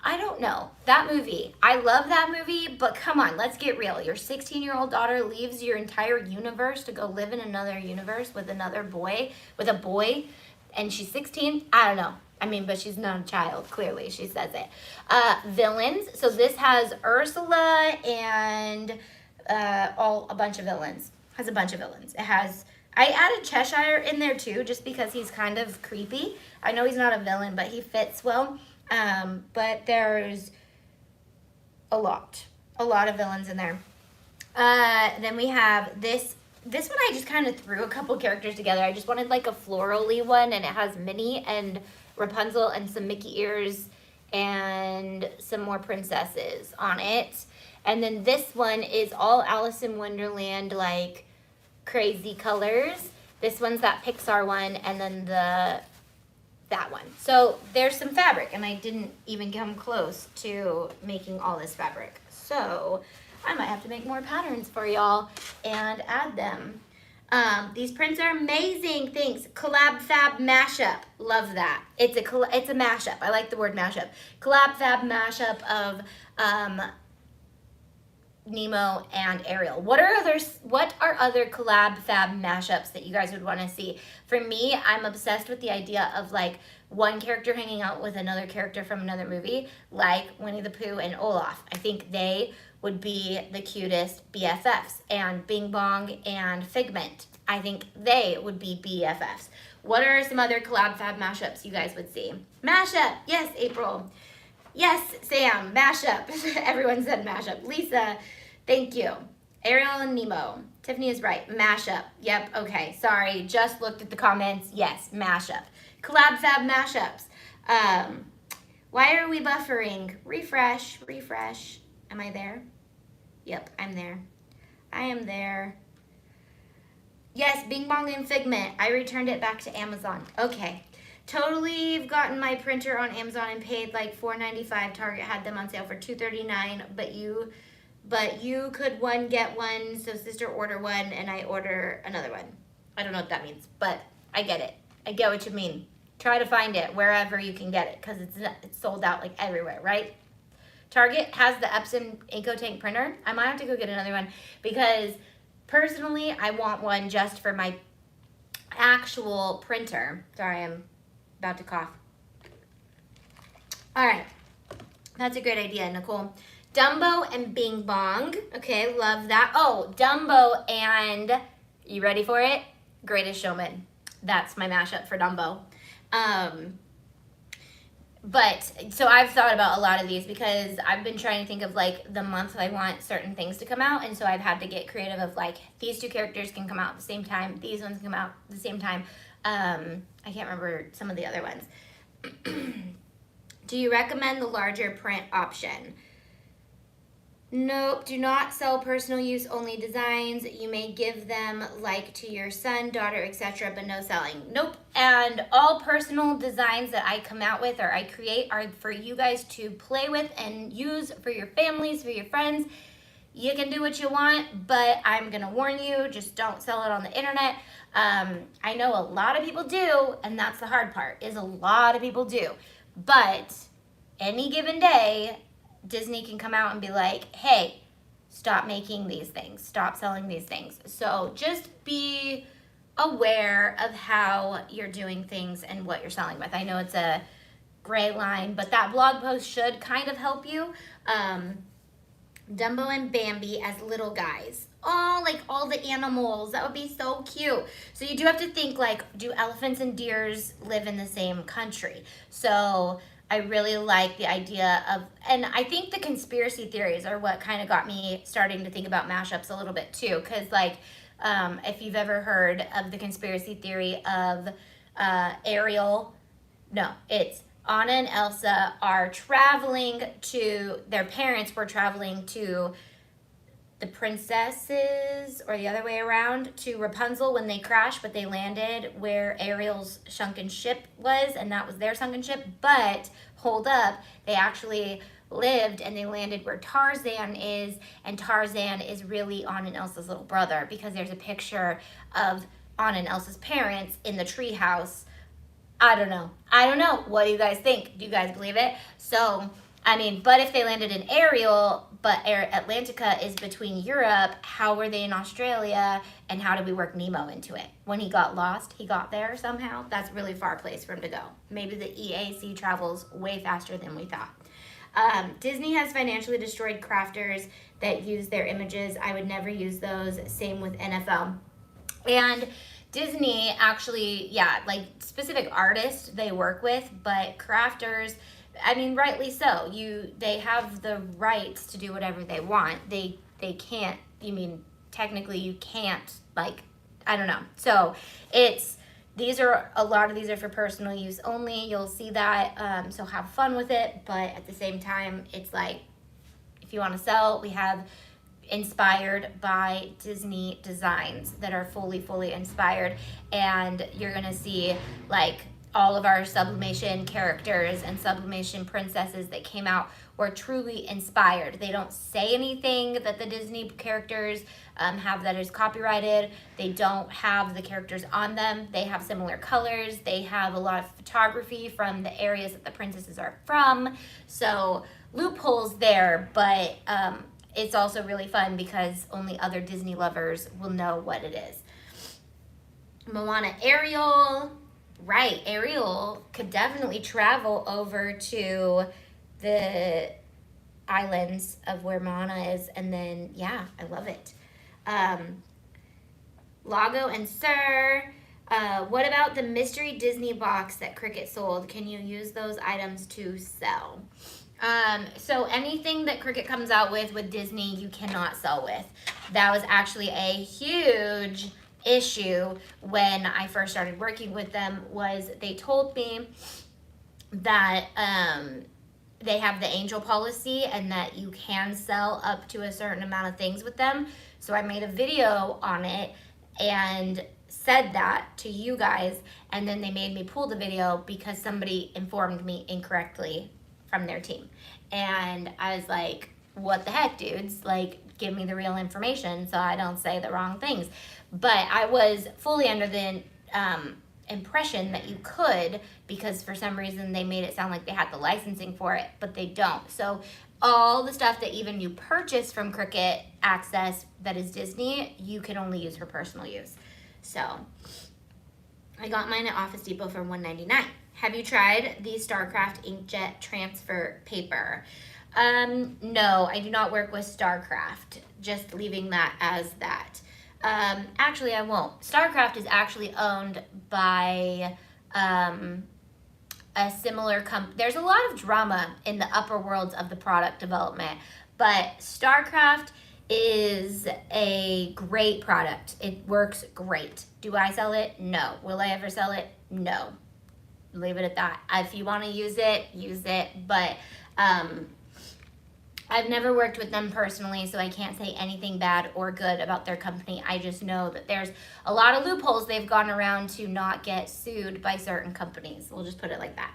I don't know. That movie, I love that movie, but come on, let's get real. Your 16-year-old daughter leaves your entire universe to go live in another universe with another boy, with a boy, and she's 16? I don't know. I mean, but she's not a child, clearly. She says it. Villains. So this has Ursula and a bunch of villains. Has a bunch of villains. It has... I added Cheshire in there too, just because he's kind of creepy. I know he's not a villain, but he fits well. But there's a lot of villains in there. Then we have this one. I just kind of threw a couple characters together. I just wanted like a florally one, and it has Minnie and Rapunzel and some Mickey ears and some more princesses on it. And then this one is all Alice in Wonderland, like crazy colors. This one's that Pixar one, and then that one. So there's some fabric, and I didn't even come close to making all this fabric. So I might have to make more patterns for y'all and add them. These prints are amazing. Thanks. Collab Fab Mashup. Love that. It's a mashup. I like the word mashup. Collab Fab Mashup of Nemo and Ariel. What are other collab fab mashups that you guys would want to see? For me, I'm obsessed with the idea of like one character hanging out with another character from another movie, like Winnie the Pooh and Olaf. I think they would be the cutest BFFs. And Bing Bong and Figment, I think they would be BFFs. What are some other collab fab mashups you guys would see? Mashup. Yes, April. Yes, Sam, mashup. Everyone said mashup. Lisa, thank you. Ariel and Nemo. Tiffany is right. Mashup. Yep, okay. Sorry, just looked at the comments. Yes, mashup. Collab Fab mashups. Why are we buffering? Refresh. Am I there? Yep, I'm there. I am there. Yes, Bing Bong and Figment. I returned it back to Amazon. Okay. Totally gotten my printer on Amazon and paid like $4.95. Target had them on sale for $2.39, but you could one get one, so sister order one and I order another one. I don't know what that means, but I get it. I get what you mean. Try to find it wherever you can get it, because it's sold out like everywhere, right? Target has the Epson EcoTank printer. I might have to go get another one because personally I want one just for my actual printer. Sorry, I'm about to cough. All right, that's a great idea, Nicole. Dumbo and Bing Bong. Okay, love that. Oh, Dumbo and, you ready for it? Greatest Showman. That's my mashup for Dumbo. But, so I've thought about a lot of these because I've been trying to think of like the month I want certain things to come out, and so I've had to get creative of like, these two characters can come out at the same time, these ones come out at the same time. I can't remember some of the other ones. Do you recommend the larger print option? Nope, do not sell personal use only designs. You may give them like to your son, daughter, etc., but no selling. Nope, and all personal designs that I come out with or I create are for you guys to play with and use for your families, for your friends. You can do what you want, but I'm gonna warn you, just don't sell it on the internet. I know a lot of people do, and that's the hard part, is a lot of people do. But any given day, Disney can come out and be like, hey, stop making these things, stop selling these things. So just be aware of how you're doing things and what you're selling with. I know it's a gray line, but that blog post should kind of help you. Dumbo and Bambi as little guys. Oh, like all the animals. That would be so cute. So you do have to think, like, do elephants and deers live in the same country? So I really like the idea of, and I think the conspiracy theories are what kind of got me starting to think about mashups a little bit too. Because like, if you've ever heard of the conspiracy theory of Ariel, no, it's Anna and Elsa are traveling to, their parents were traveling to the princesses, or the other way around, to Rapunzel when they crashed, but they landed where Ariel's sunken ship was, and that was their sunken ship. But hold up, they actually lived and they landed where Tarzan is, and Tarzan is really Anna and Elsa's little brother, because there's a picture of Anna and Elsa's parents in the treehouse. I don't know. What do you guys think? Do you guys believe it? So, I mean, but if they landed in Ariel, but Atlantica is between Europe, how were they in Australia, and how did we work Nemo into it? When he got lost, he got there somehow? That's a really far place for him to go. Maybe the EAC travels way faster than we thought. Disney has financially destroyed crafters that use their images. I would never use those. Same with NFL. And Disney actually, yeah, like specific artists they work with, but crafters, I mean, rightly so. They have the rights to do whatever they want. They can't, technically you can't, like, I don't know. So a lot of these are for personal use only. You'll see that, so have fun with it. But at the same time, it's like, if you want to sell, we have inspired by Disney designs that are fully inspired, and you're gonna see like all of our Sublimation characters and Sublimation princesses that came out were truly inspired. They don't say anything that the Disney characters have that is copyrighted. They don't have the characters on them. They have similar colors. They have a lot of photography from the areas that the princesses are from. So loopholes there, but it's also really fun because only other Disney lovers will know what it is. Moana Ariel. Right, Ariel could definitely travel over to the islands of where Moana is, and then, yeah, I love it. Lago and Sir. What about the mystery Disney box that Cricut sold? Can you use those items to sell? So anything that Cricut comes out with Disney, you cannot sell with. That was actually a huge issue when I first started working with them. Was they told me that they have the angel policy and that you can sell up to a certain amount of things with them. So I made a video on it and said that to you guys, and then they made me pull the video because somebody informed me incorrectly from their team. And I was like, what the heck, dudes? Like, give me the real information so I don't say the wrong things. But I was fully under the impression that you could, because for some reason they made it sound like they had the licensing for it, but they don't. So all the stuff that even you purchase from Cricut Access that is Disney, you can only use for personal use. So I got mine at Office Depot for $1.99. Have you tried the StarCraft inkjet transfer paper? No, I do not work with StarCraft. Just leaving that as that. Actually, I won't. StarCraft is actually owned by a similar company. There's a lot of drama in the upper worlds of the product development, but StarCraft is a great product. It works great. Do I sell it? No. Will I ever sell it? No. Leave it at that. If you want to use it, use it. But I've never worked with them personally, so I can't say anything bad or good about their company. I just know that there's a lot of loopholes they've gone around to not get sued by certain companies. We'll just put it like that.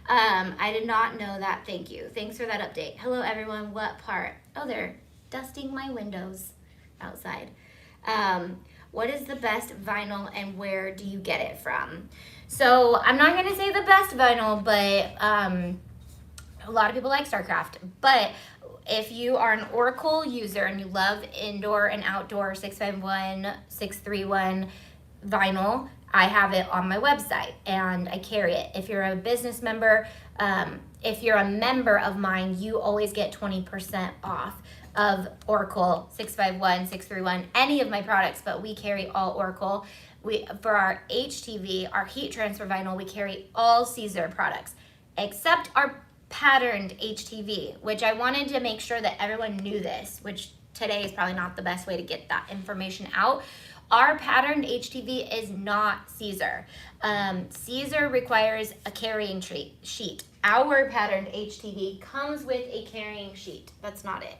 I did not know that. Thank you. Thanks for that update. Hello, everyone. What part? Oh, they're dusting my windows outside. What is the best vinyl and where do you get it from? So I'm not going to say the best vinyl, but a lot of people like StarCraft. But if you are an Oracle user and you love indoor and outdoor 651, 631 vinyl, I have it on my website and I carry it. If you're a business member, if you're a member of mine, you always get 20% off of Oracle 651, 631, any of my products, but we carry all Oracle. For our HTV, our heat transfer vinyl, we carry all Caesar products, except our patterned HTV, which I wanted to make sure that everyone knew this, which today is probably not the best way to get that information out. Our patterned HTV is not Caesar. Caesar requires a carrying sheet. our patterned HTV comes with a carrying sheet. That's not it.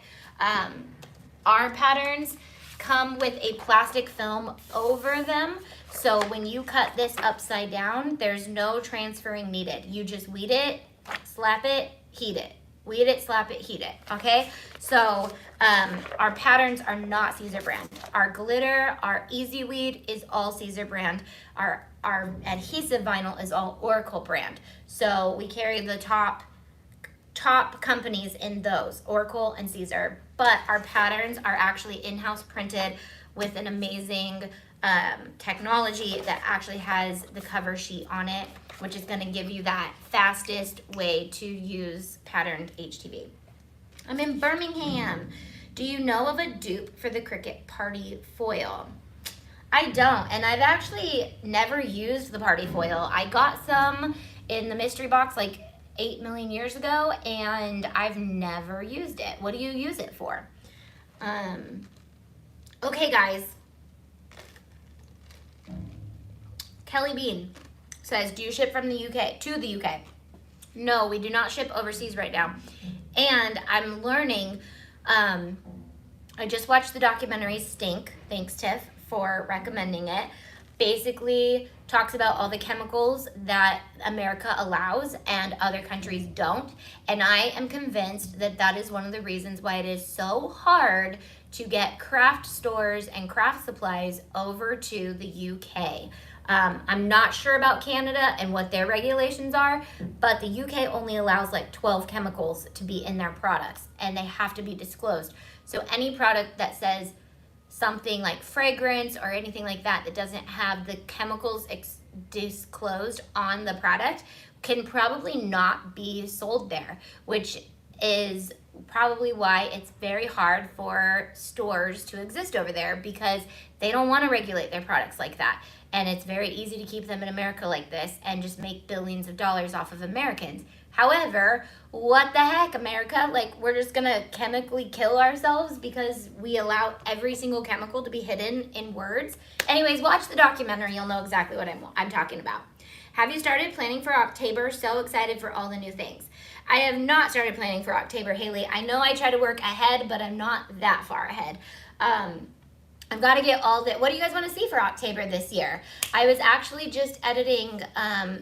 Our patterns come with a plastic film over them. So when you cut this upside down, there's no transferring needed. You just weed it, slap it, heat it. Weed it, slap it, heat it, okay? So our patterns are not Caesar brand. Our glitter, our Easy Weed is all Caesar brand. Our adhesive vinyl is all Oracle brand. So we carry the top companies in those, Oracle and Caesar. But our patterns are actually in-house printed with an amazing technology that actually has the cover sheet on it, which is going to give you that fastest way to use patterned HTV. I'm in Birmingham. Do you know of a dupe for the Cricut party foil? I don't, and I've actually never used the party foil. I got some in the mystery box like 8 million years ago, and I've never used it. What do you use it for? Okay, guys. Kelly Bean says, do you ship from the UK to the UK? No, we do not ship overseas right now. And I'm learning, I just watched the documentary Stink, thanks Tiff for recommending it. Basically talks about all the chemicals that America allows and other countries don't. And I am convinced that that is one of the reasons why it is so hard to get craft stores and craft supplies over to the UK. I'm not sure about Canada and what their regulations are, but the UK only allows like 12 chemicals to be in their products, and they have to be disclosed. So any product that says something like fragrance or anything like that that doesn't have the chemicals disclosed on the product can probably not be sold there, which is probably why it's very hard for stores to exist over there, because they don't want to regulate their products like that. And it's very easy to keep them in America like this and just make billions of dollars off of Americans. However, what the heck, America? Like, we're just gonna chemically kill ourselves because we allow every single chemical to be hidden in words? Anyways, watch the documentary. You'll know exactly what I'm talking about. Have you started planning for October? So excited for all the new things. I have not started planning for October, Haley. I know I try to work ahead, but I'm not that far ahead. I've got to get all the, what do you guys want to see for October this year? I was actually just editing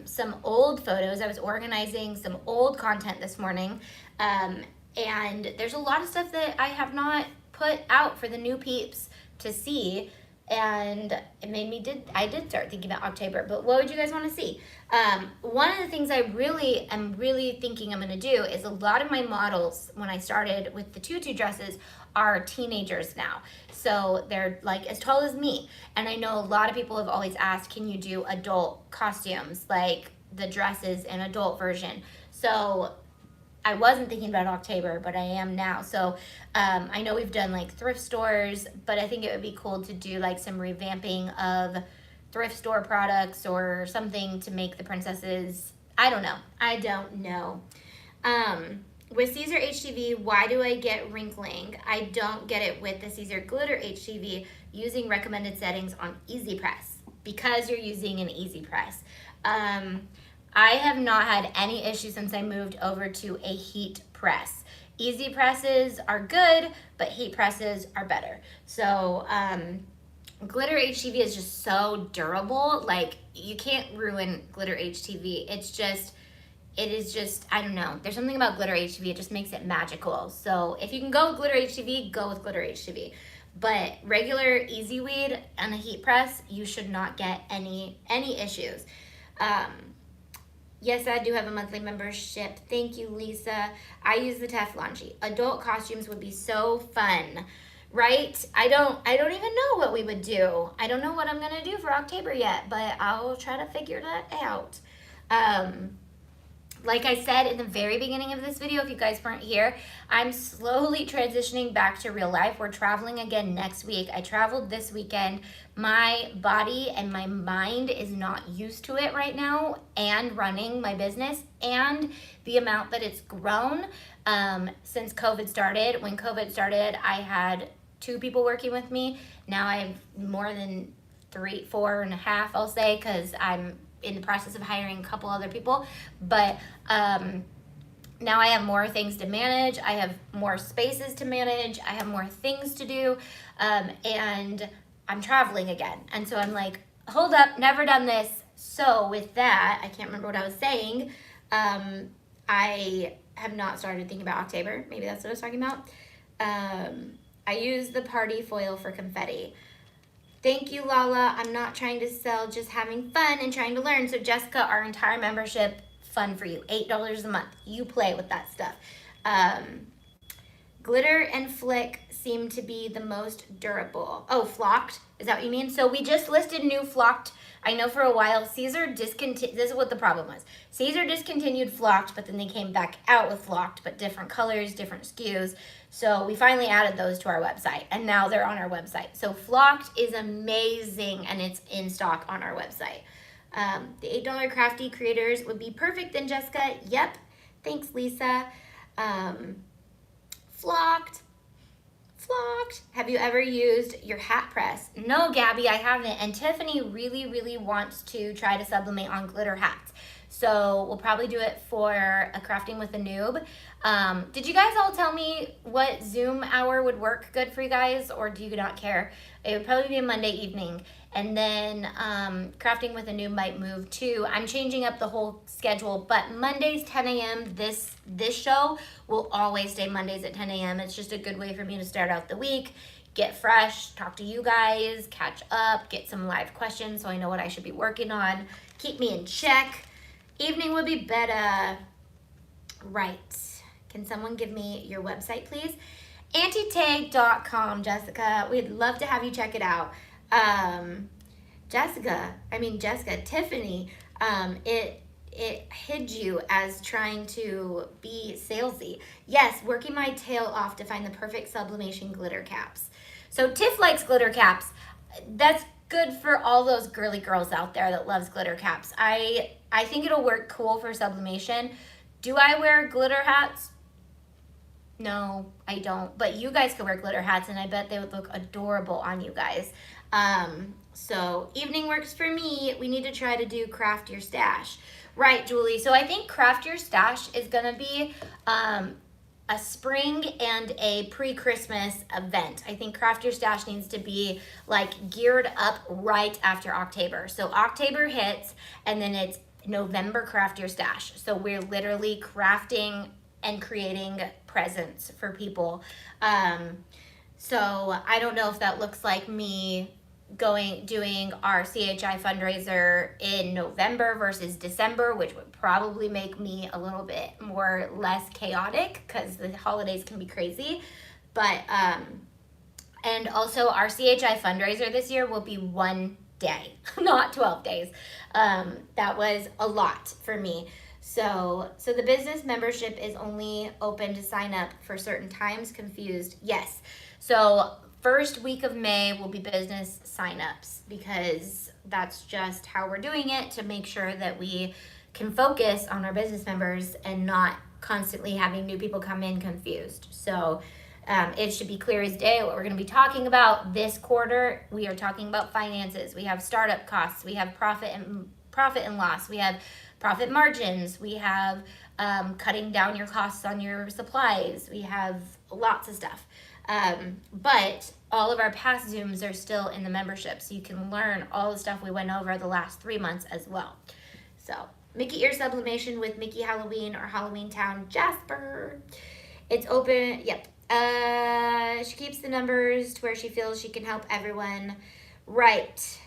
some old photos. I was organizing some old content this morning. And there's a lot of stuff that I have not put out for the new peeps to see. And it made me, I did start thinking about October, but what would you guys want to see? One of the things I am really thinking I'm going to do is a lot of my models, when I started with the tutu dresses, are teenagers now. So they're like as tall as me. And I know a lot of people have always asked, can you do adult costumes, like the dresses in adult version? So I wasn't thinking about October, but I am now. So I know we've done like thrift stores, but I think it would be cool to do like some revamping of thrift store products or something to make the princesses, I don't know. With Caesar HTV, why do I get wrinkling? I don't get it with the Caesar Glitter HTV using recommended settings on Easy Press, because you're using an Easy Press. I have not had any issues since I moved over to a heat press. Easy presses are good, but heat presses are better. So Glitter HTV is just so durable. Like, you can't ruin Glitter HTV. It is just, I don't know. There's something about Glitter HTV, it just makes it magical. So if you can go with Glitter HTV, go with Glitter HTV. But regular Easy Weed and a heat press, you should not get any issues. Yes, I do have a monthly membership. Thank you, Lisa. I use the Teflon sheet. Adult costumes would be so fun, right? I don't even know what we would do. I don't know what I'm gonna do for October yet, but I'll try to figure that out. Like I said in the very beginning of this video, if you guys weren't here, I'm slowly transitioning back to real life. We're traveling again next week. I traveled this weekend. My body and my mind is not used to it right now, and running my business, and the amount that it's grown since COVID started. When COVID started, I had 2 people working with me. Now I have more than 3, 4 and a half, I'll say, because I'm in the process of hiring a couple other people. But now I have more things to manage. I have more spaces to manage. I have more things to do. And I'm traveling again. And so I'm like, hold up, never done this. So with that, I can't remember what I was saying. I have not started thinking about October. Maybe that's what I was talking about. I use the party foil for confetti. Thank you, Lala. I'm not trying to sell, just having fun and trying to learn. So Jessica, our entire membership, fun for you. $8 a month. You play with that stuff. Glitter and flick seem to be the most durable. Oh, flocked? Is that what you mean? So we just listed new flocked. I know for a while Caesar discontinued. This is what the problem was. Caesar discontinued flocked, but then they came back out with flocked, but different colors, different SKUs. So we finally added those to our website, and now they're on our website. So flocked is amazing, and it's in stock on our website. The $8 crafty creators would be perfect then, Jessica. Yep. Thanks, Lisa. Flocked. Have you ever used your hat press? No, Gabby, I haven't. And Tiffany really, really wants to try to sublimate on glitter hats. So we'll probably do it for a crafting with a noob. Did you guys all tell me what Zoom hour would work good for you guys, or do you not care? It would probably be a Monday evening. And then crafting with a noob might move too. I'm changing up the whole schedule, but Mondays 10 a.m. This show will always stay Mondays at 10 a.m. It's just a good way for me to start out the week, get fresh, talk to you guys, catch up, get some live questions so I know what I should be working on, keep me in check. Evening would be better. Right. Can someone give me your website, please? Antitag.com, Jessica. We'd love to have you check it out. Jessica, Tiffany, it hid you as trying to be salesy. Yes, working my tail off to find the perfect sublimation glitter caps. So Tiff likes glitter caps. That's good for all those girly girls out there that loves glitter caps. I think it'll work cool for sublimation. Do I wear glitter hats? No, I don't. But you guys could wear glitter hats, and I bet they would look adorable on you guys. So evening works for me. We need to try to do craft your stash. Right, Julie. So I think craft your stash is going to be a spring and a pre-Christmas event. I think craft your stash needs to be like geared up right after October. So October hits, and then it's November craft your stash. So we're literally crafting and creating presents for people. So I don't know if that looks like me doing our CHI fundraiser in November versus December, which would probably make me a little bit less chaotic because the holidays can be crazy. But and also our CHI fundraiser this year will be one day, not 12 days. That was a lot for me. So the business membership is only open to sign up for certain times. Confused? Yes. So first week of May will be business signups because that's just how we're doing it to make sure that we can focus on our business members and not constantly having new people come in confused. So it should be clear as day what we're going to be talking about this quarter. We are talking about finances. We have startup costs. We have profit and loss. We have profit margins. We have cutting down your costs on your supplies. We have lots of stuff. But all of our past Zooms are still in the membership, so you can learn all the stuff we went over the last 3 months as well. So Mickey Ear Sublimation with Mickey Halloween or Halloween Town Jasper. It's open. Yep. She keeps the numbers to where she feels she can help everyone. Right.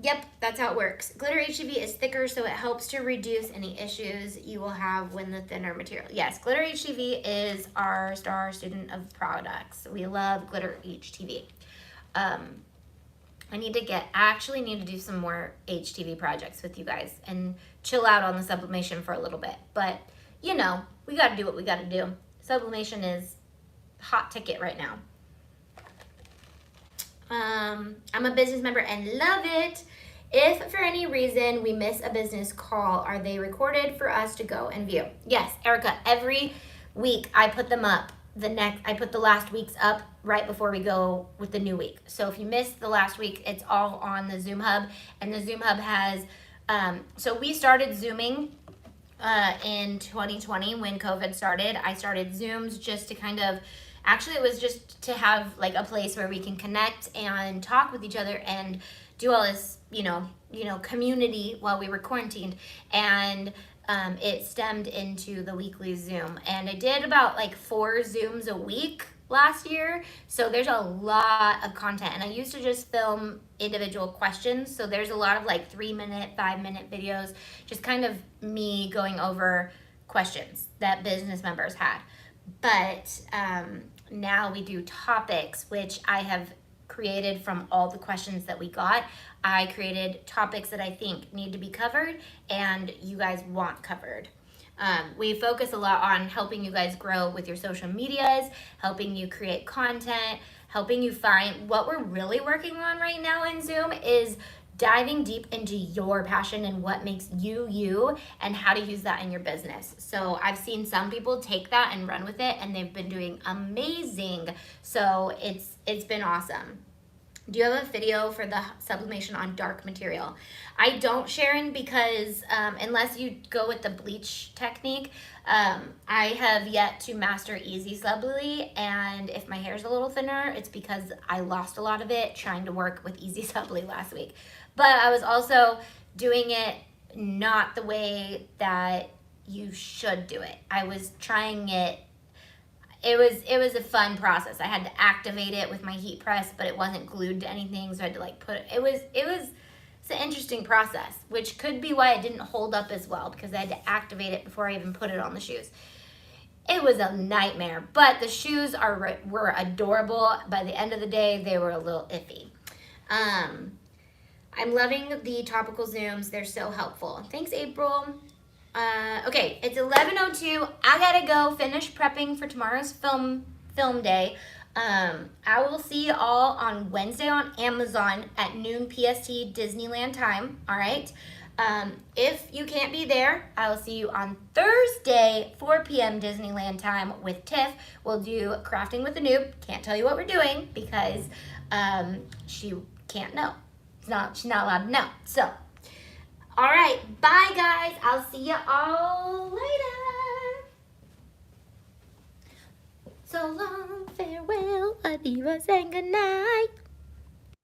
Yep, that's how it works. Glitter HTV is thicker, so it helps to reduce any issues you will have when the thinner material. Yes, Glitter HTV is our star student of products. We love Glitter HTV. I actually need to do some more HTV projects with you guys and chill out on the sublimation for a little bit. But, you know, we got to do what we got to do. Sublimation is hot ticket right now. I'm a business member and love it. If for any reason we miss a business call, are they recorded for us to go and view? Yes, Erica, every week I put them up. I put the last week's up right before we go with the new week. So if you missed the last week, it's all on the Zoom Hub. And the Zoom Hub has, so we started Zooming in 2020 when COVID started. I started Zooms just to kind of, actually it was just to have like a place where we can connect and talk with each other and do all this, community while we were quarantined. And it stemmed into the weekly Zoom. And I did about like 4 Zooms a week last year. So there's a lot of content. And I used to just film individual questions. So there's a lot of like 3-minute, 5-minute videos, just kind of me going over questions that business members had. But now we do topics, which I have created from all the questions that we got. I created topics that I think need to be covered and you guys want covered. We focus a lot on helping you guys grow with your social medias, helping you create content, helping you find what we're really working on right now in Zoom is diving deep into your passion and what makes you you and how to use that in your business. So I've seen some people take that and run with it and they've been doing amazing. So it's been awesome. Do you have a video for the sublimation on dark material? I don't, Sharon, because unless you go with the bleach technique, I have yet to master easy subli, and if my hair's a little thinner, it's because I lost a lot of it trying to work with easy subli last week. But I was also doing it not the way that you should do it. I was trying it. It was a fun process. I had to activate it with my heat press, but it wasn't glued to anything, so I had to like put it. It's an interesting process, which could be why it didn't hold up as well, because I had to activate it before I even put it on the shoes. It was a nightmare, but the shoes were adorable. By the end of the day, they were a little iffy. I'm loving the topical Zooms. They're so helpful. Thanks, April. Okay, it's 11:02. I gotta go finish prepping for tomorrow's film day. I will see you all on Wednesday on Amazon at noon PST Disneyland time. All right. If you can't be there, I will see you on Thursday 4 p.m. Disneyland time with Tiff. We'll do crafting with the noob. Can't tell you what we're doing because she can't know. She's not allowed to know. So. All right, bye guys. I'll see you all later. So long, farewell, adios, and good night.